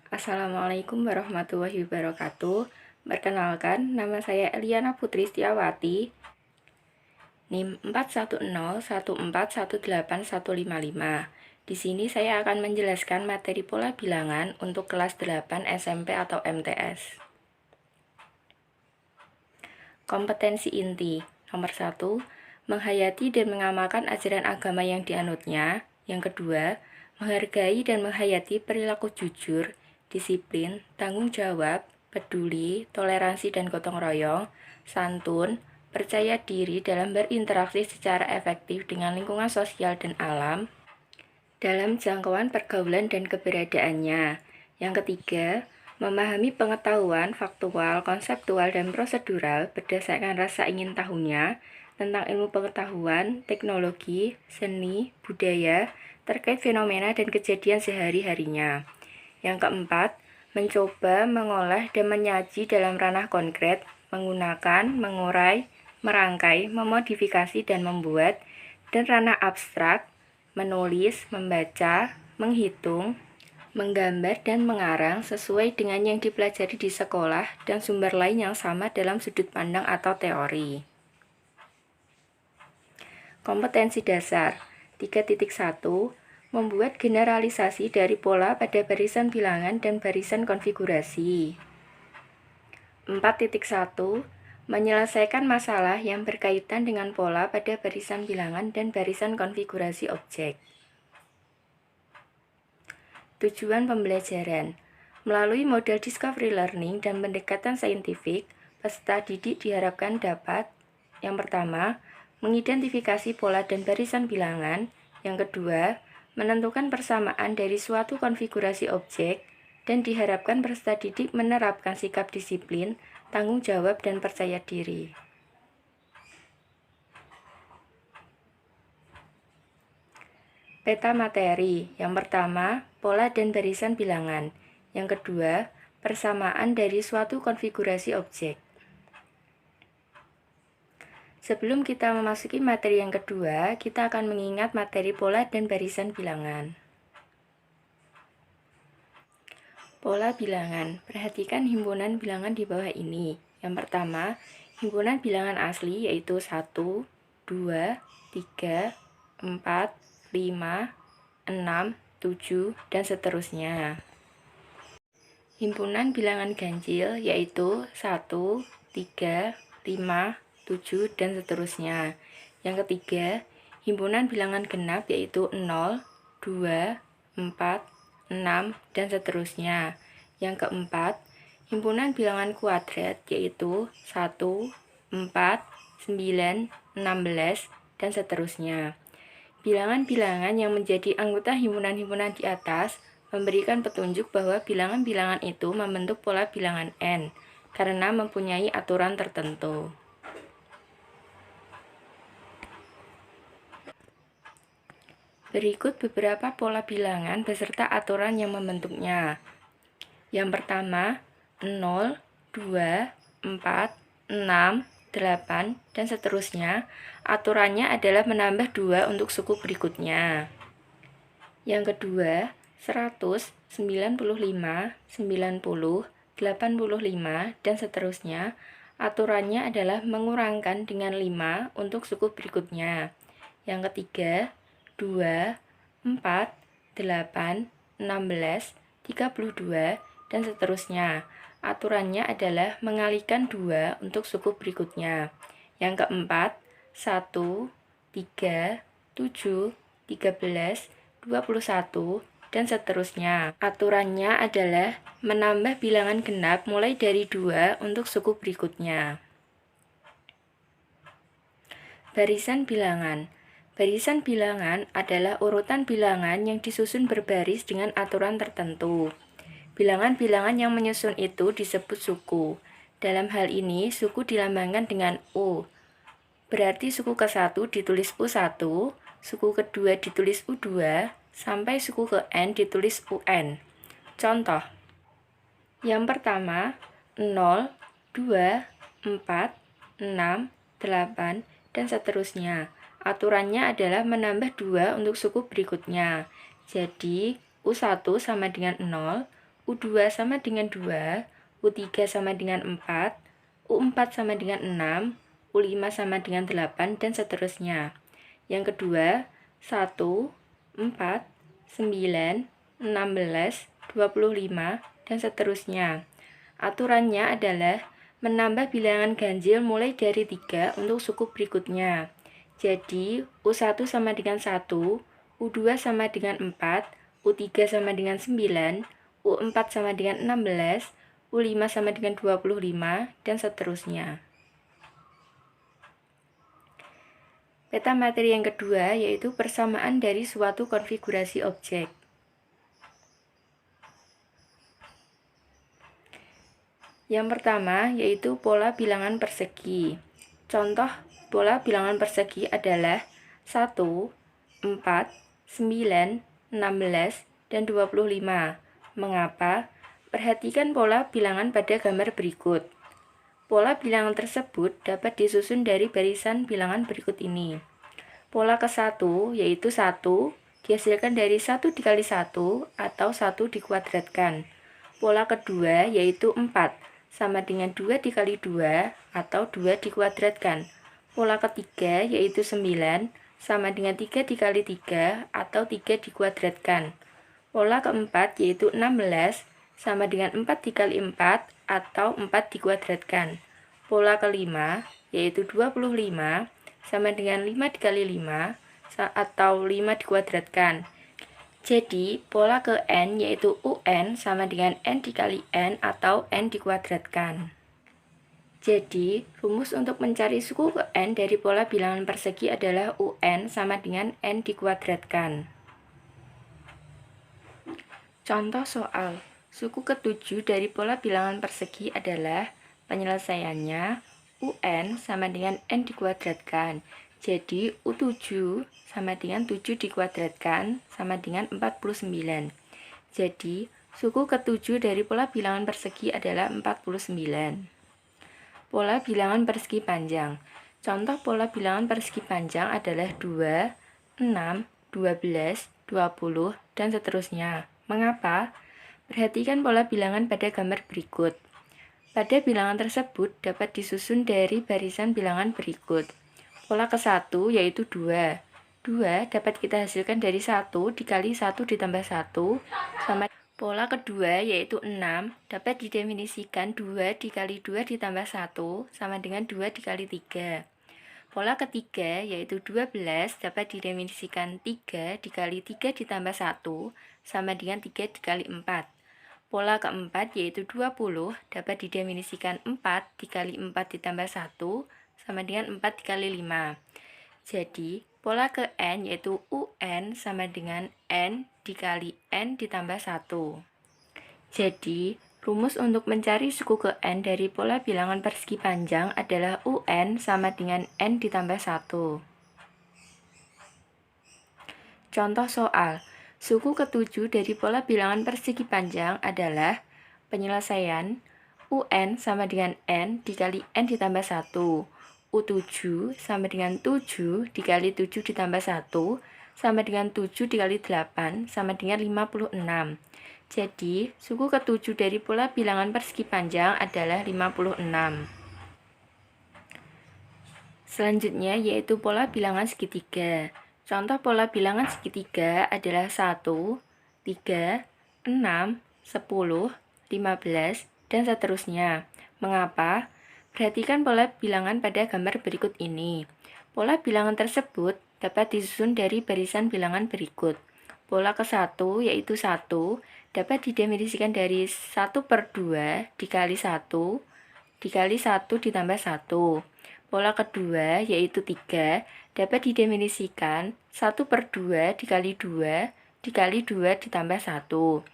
Assalamualaikum warahmatullahi wabarakatuh. Perkenalkan, nama saya Eliana Putri Setiawati, NIM 4101418155. Di sini saya akan menjelaskan materi pola bilangan untuk kelas 8 SMP atau MTS. Kompetensi inti. Nomor 1, menghayati dan mengamalkan ajaran agama yang dianutnya. Yang kedua, menghargai dan menghayati perilaku jujur, disiplin, tanggung jawab, peduli, toleransi dan gotong royong, santun, percaya diri dalam berinteraksi secara efektif dengan lingkungan sosial dan alam, dalam jangkauan pergaulan dan keberadaannya. Yang ketiga, memahami pengetahuan faktual, konseptual, dan prosedural berdasarkan rasa ingin tahunya tentang ilmu pengetahuan, teknologi, seni, budaya, terkait fenomena dan kejadian sehari-harinya. Yang keempat, mencoba, mengolah, dan menyaji dalam ranah konkret, menggunakan, mengurai, merangkai, memodifikasi, dan membuat, dan ranah abstrak, menulis, membaca, menghitung, menggambar, dan mengarang sesuai dengan yang dipelajari di sekolah dan sumber lain yang sama dalam sudut pandang atau teori. Kompetensi dasar 3.1 membuat generalisasi dari pola pada barisan bilangan dan barisan konfigurasi. 4.1 menyelesaikan masalah yang berkaitan dengan pola pada barisan bilangan dan barisan konfigurasi objek. Tujuan pembelajaran. Melalui model discovery learning dan pendekatan saintifik, peserta didik diharapkan dapat: yang pertama, mengidentifikasi pola dan barisan bilangan. Yang kedua, menentukan persamaan dari suatu konfigurasi objek, dan diharapkan peserta didik menerapkan sikap disiplin, tanggung jawab, dan percaya diri. Peta materi. Yang pertama, pola dan barisan bilangan. Yang kedua, persamaan dari suatu konfigurasi objek. Sebelum kita memasuki materi yang kedua, kita akan mengingat materi pola dan barisan bilangan. Pola bilangan. Perhatikan himpunan bilangan di bawah ini. Yang pertama, himpunan bilangan asli yaitu 1, 2, 3, 4, 5, 6, 7, dan seterusnya. Himpunan bilangan ganjil yaitu 1, 3, 5, 7, dan seterusnya. Yang ketiga, himpunan bilangan genap yaitu 0, 2, 4, 6, dan seterusnya. Yang keempat, himpunan bilangan kuadrat yaitu 1, 4, 9, 16, dan seterusnya. Bilangan-bilangan yang menjadi anggota himpunan-himpunan di atas memberikan petunjuk bahwa bilangan-bilangan itu membentuk pola bilangan N karena mempunyai aturan tertentu. Berikut beberapa pola bilangan beserta aturan yang membentuknya. Yang pertama, 0, 2, 4, 6, 8, dan seterusnya. Aturannya adalah menambah 2 untuk suku berikutnya. Yang kedua, 100, 95, 90, 85, dan seterusnya. Aturannya adalah mengurangkan dengan 5 untuk suku berikutnya. Yang ketiga, 2, 4, 8, 16, 32, dan seterusnya. Aturannya adalah mengalihkan 2 untuk suku berikutnya. Yang keempat, 1, 3, 7, 13, 21, dan seterusnya. Aturannya adalah menambah bilangan genap mulai dari 2 untuk suku berikutnya. Barisan bilangan. Barisan bilangan adalah urutan bilangan yang disusun berbaris dengan aturan tertentu. Bilangan-bilangan yang menyusun itu disebut suku. Dalam hal ini, suku dilambangkan dengan U. Berarti suku ke-1 ditulis U1, suku kedua ditulis U2, sampai suku ke N ditulis UN. Contoh. Yang pertama, 0, 2, 4, 6, 8, dan seterusnya. Aturannya adalah menambah 2 untuk suku berikutnya. Jadi, U1 sama dengan 0, U2 sama dengan 2, U3 sama dengan 4, U4 sama dengan 6, U5 sama dengan 8, dan seterusnya. Yang kedua, 1, 4, 9, 16, 25, dan seterusnya. Aturannya adalah menambah bilangan ganjil mulai dari 3 untuk suku berikutnya. Jadi, U1 sama dengan 1, U2 sama dengan 4, U3 sama dengan 9, U4 sama dengan 16, U5 sama dengan 25, dan seterusnya. Peta materi yang kedua yaitu persamaan dari suatu konfigurasi objek. Yang pertama yaitu pola bilangan persegi. Contoh pola bilangan persegi adalah 1, 4, 9, 16, dan 25. Mengapa? Perhatikan pola bilangan pada gambar berikut. Pola bilangan tersebut dapat disusun dari barisan bilangan berikut ini. Pola ke-1 yaitu 1 dihasilkan dari 1 dikali 1 atau 1 dikuadratkan. Pola kedua yaitu 4 sama dengan 2 dikali 2 atau 2 dikuadratkan. Pola ketiga yaitu 9 sama dengan 3 dikali 3 atau 3 dikuadratkan. Pola keempat yaitu 16 sama dengan 4 dikali 4 atau 4 dikuadratkan. Pola kelima yaitu 25 sama dengan 5 dikali 5 atau 5 dikuadratkan. Jadi, pola ke N yaitu UN sama dengan N dikali N atau N dikuadratkan. Jadi, rumus untuk mencari suku ke N dari pola bilangan persegi adalah UN sama dengan N dikuadratkan. Contoh soal, suku ke-7 dari pola bilangan persegi adalah penyelesaiannya UN sama dengan N dikuadratkan. Jadi, U7 sama dengan 7 dikuadratkan sama dengan 49. Jadi, suku ke-7 dari pola bilangan persegi adalah 49. Pola bilangan persegi panjang. Contoh pola bilangan persegi panjang adalah 2, 6, 12, 20, dan seterusnya. Mengapa? Perhatikan pola bilangan pada gambar berikut. Pada bilangan tersebut dapat disusun dari barisan bilangan berikut. Pola ke-1 yaitu 2. 2 dapat kita hasilkan dari 1 dikali 1 ditambah 1 sama. Pola kedua yaitu 6 dapat didefinisikan 2 dikali 2 ditambah 1 sama dengan 2 dikali 3. Pola ketiga yaitu 12 dapat didefinisikan 3 dikali 3 ditambah 1 sama dengan 3 dikali 4. Pola keempat yaitu 20 dapat didefinisikan 4 dikali 4 ditambah 1 sama dengan 4 dikali 5. Jadi, pola ke N yaitu UN sama dengan N dikali N ditambah 1. Jadi, rumus untuk mencari suku ke N dari pola bilangan persegi panjang adalah UN sama dengan N ditambah 1. Contoh soal, suku ke-7 dari pola bilangan persegi panjang adalah penyelesaian UN sama dengan N dikali N ditambah 1. U7 sama dengan 7 dikali 7 ditambah 1 sama dengan 7 dikali 8 sama dengan 56. Jadi, suku ke-7 dari pola bilangan persegi panjang adalah 56. Selanjutnya yaitu pola bilangan segitiga. Contoh pola bilangan segitiga adalah 1, 3, 6, 10, 15, dan seterusnya. Mengapa? Perhatikan pola bilangan pada gambar berikut ini. Pola bilangan tersebut dapat disusun dari barisan bilangan berikut. Pola ke-1 yaitu 1 dapat didefinisikan dari 1/2 dikali 1 dikali 1 ditambah 1. Pola kedua yaitu 3 dapat didefinisikan 1/2 dikali 2 dikali 2 ditambah 1.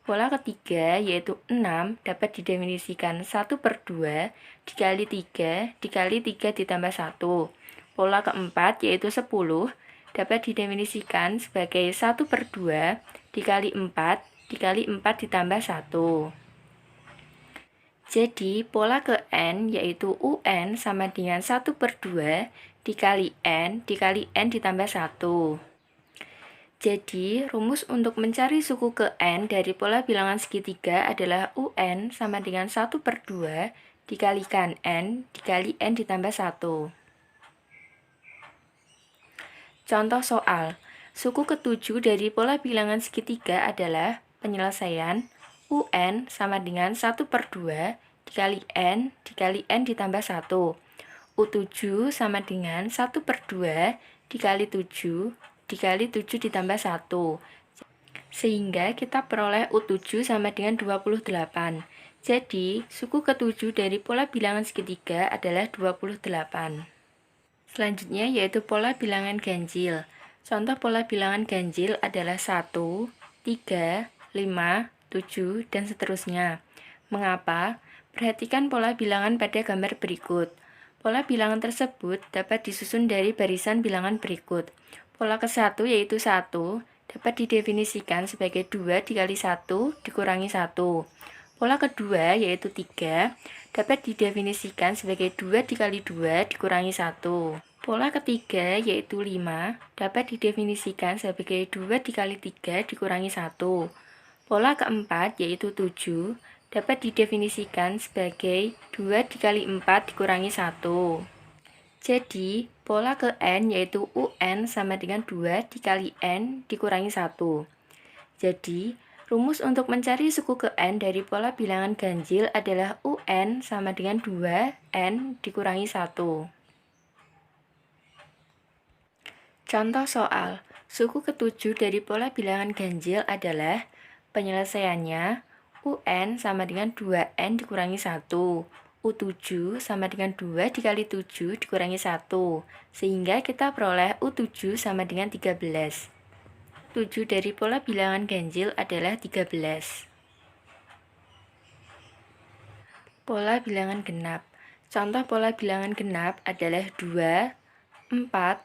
Pola ketiga yaitu 6 dapat didefinisikan 1/2 dikali 3 dikali 3 ditambah 1. Pola keempat yaitu 10 dapat didefinisikan sebagai 1/2 dikali 4 dikali 4 ditambah 1. Jadi, pola ke N yaitu UN sama dengan 1/2 dikali N ditambah 1. Jadi, rumus untuk mencari suku ke N dari pola bilangan segitiga adalah UN sama dengan 1/2 dikalikan N dikali N ditambah 1. Contoh soal, suku ketujuh dari pola bilangan segitiga adalah penyelesaian UN sama dengan 1/2 dikali N ditambah 1. U7 sama dengan 1/2 dikali 7 dikali 7 ditambah 1. Sehingga kita peroleh U7 sama dengan 28. Jadi, suku ketujuh dari pola bilangan segitiga adalah 28. Selanjutnya yaitu pola bilangan ganjil. Contoh pola bilangan ganjil adalah 1, 3, 5, 7, dan seterusnya. Mengapa? Perhatikan pola bilangan pada gambar berikut. Pola bilangan tersebut dapat disusun dari barisan bilangan berikut. Pola ke-1 yaitu 1 dapat didefinisikan sebagai 2 dikali 1 dikurangi 1. Pola kedua yaitu 3 dapat didefinisikan sebagai 2 dikali 2 dikurangi 1. Pola ketiga yaitu 5 dapat didefinisikan sebagai 2 dikali 3 dikurangi 1. Pola keempat yaitu 7 dapat didefinisikan sebagai 2 dikali 4 dikurangi 1. Jadi, pola ke N yaitu UN sama dengan 2 dikali N dikurangi 1. Jadi, rumus untuk mencari suku ke N dari pola bilangan ganjil adalah UN sama dengan 2N dikurangi 1. Contoh soal, suku ketujuh dari pola bilangan ganjil adalah penyelesaiannya UN sama dengan 2N dikurangi 1, U7 sama dengan 2 dikali 7 dikurangi 1, sehingga kita peroleh U7 sama dengan 13. 7 dari pola bilangan ganjil adalah 13. Pola bilangan genap. Contoh pola bilangan genap adalah 2, 4,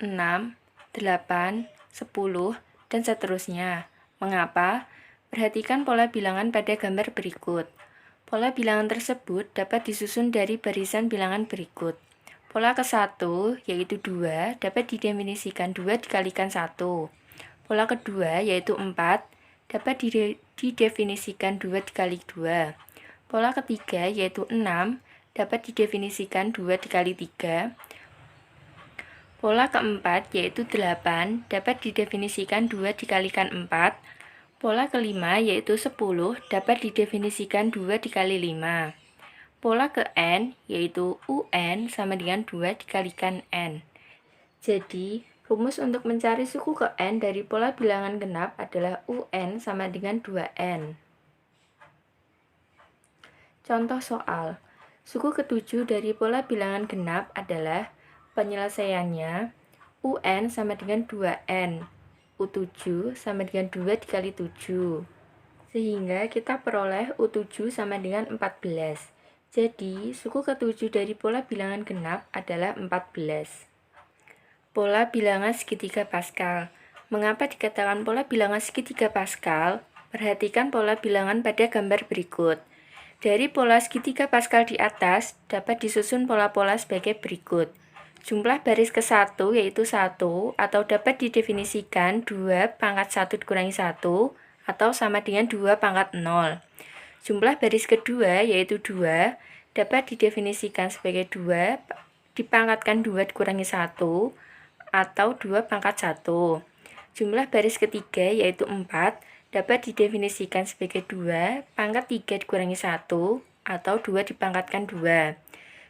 6, 8, 10, dan seterusnya. Mengapa? Perhatikan pola bilangan pada gambar berikut. Pola bilangan tersebut dapat disusun dari barisan bilangan berikut. Pola ke-1 yaitu 2 dapat didefinisikan 2 dikalikan 1. Pola kedua yaitu 4 dapat didefinisikan 2 dikali 2. Pola ketiga yaitu 6 dapat didefinisikan 2 dikali 3. Pola keempat yaitu 8 dapat didefinisikan 2 dikalikan 4. Pola kelima yaitu 10 dapat didefinisikan 2 dikali 5. Pola ke N yaitu UN sama dengan 2 dikalikan N. Jadi, rumus untuk mencari suku ke N dari pola bilangan genap adalah UN sama dengan 2N. Contoh soal, suku ketujuh dari pola bilangan genap adalah penyelesaiannya UN sama dengan 2N. U7 sama dengan 2 dikali 7. Sehingga kita peroleh U7 sama dengan 14. Jadi, suku ketujuh dari pola bilangan genap adalah 14. Pola bilangan segitiga Pascal. Mengapa dikatakan pola bilangan segitiga Pascal? Perhatikan pola bilangan pada gambar berikut. Dari pola segitiga Pascal di atas, dapat disusun pola-pola sebagai berikut. Jumlah baris ke-1 yaitu 1 atau dapat didefinisikan 2 pangkat 1 dikurangi 1 atau sama dengan 2 pangkat 0. Jumlah baris kedua yaitu 2 dapat didefinisikan sebagai 2 dipangkatkan 2 dikurangi 1 atau 2 pangkat 1. Jumlah baris ketiga yaitu 4 dapat didefinisikan sebagai 2 pangkat 3 dikurangi 1 atau 2 dipangkatkan 2.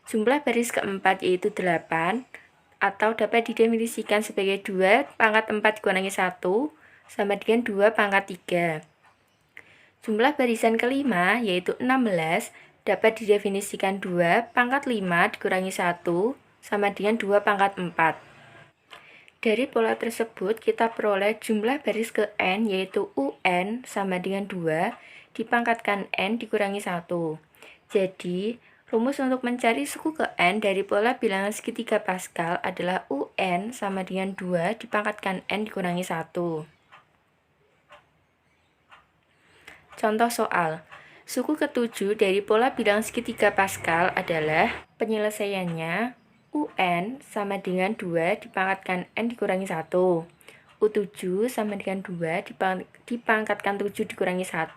Jumlah baris keempat yaitu 8 atau dapat didefinisikan sebagai 2 pangkat 4 dikurangi 1 sama dengan 2 pangkat 3. Jumlah barisan kelima yaitu 16 dapat didefinisikan 2 pangkat 5 dikurangi 1 sama dengan 2 pangkat 4. Dari pola tersebut kita peroleh jumlah baris ke N yaitu UN sama dengan 2 dipangkatkan N dikurangi 1. Jadi, rumus untuk mencari suku ke N dari pola bilangan segitiga Pascal adalah UN sama dengan 2 dipangkatkan N dikurangi 1. Contoh soal, suku ketujuh dari pola bilangan segitiga Pascal adalah penyelesaiannya UN sama dengan 2 dipangkatkan N dikurangi 1. U7 sama dengan 2 dipangkatkan 7 dikurangi 1.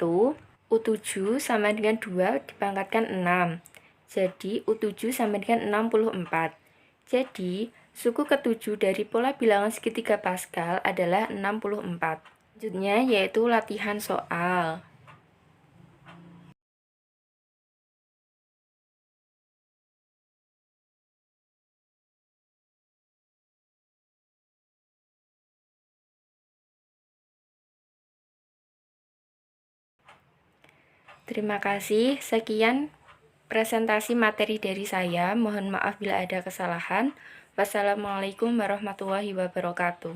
U7 sama dengan 2 dipangkatkan 6. Jadi U7 sama dengan 64. Jadi suku ke-7 dari pola bilangan segitiga Pascal adalah 64. Selanjutnya yaitu latihan soal. Terima kasih. Sekian presentasi materi dari saya. Mohon maaf bila ada kesalahan. Wassalamualaikum warahmatullahi wabarakatuh.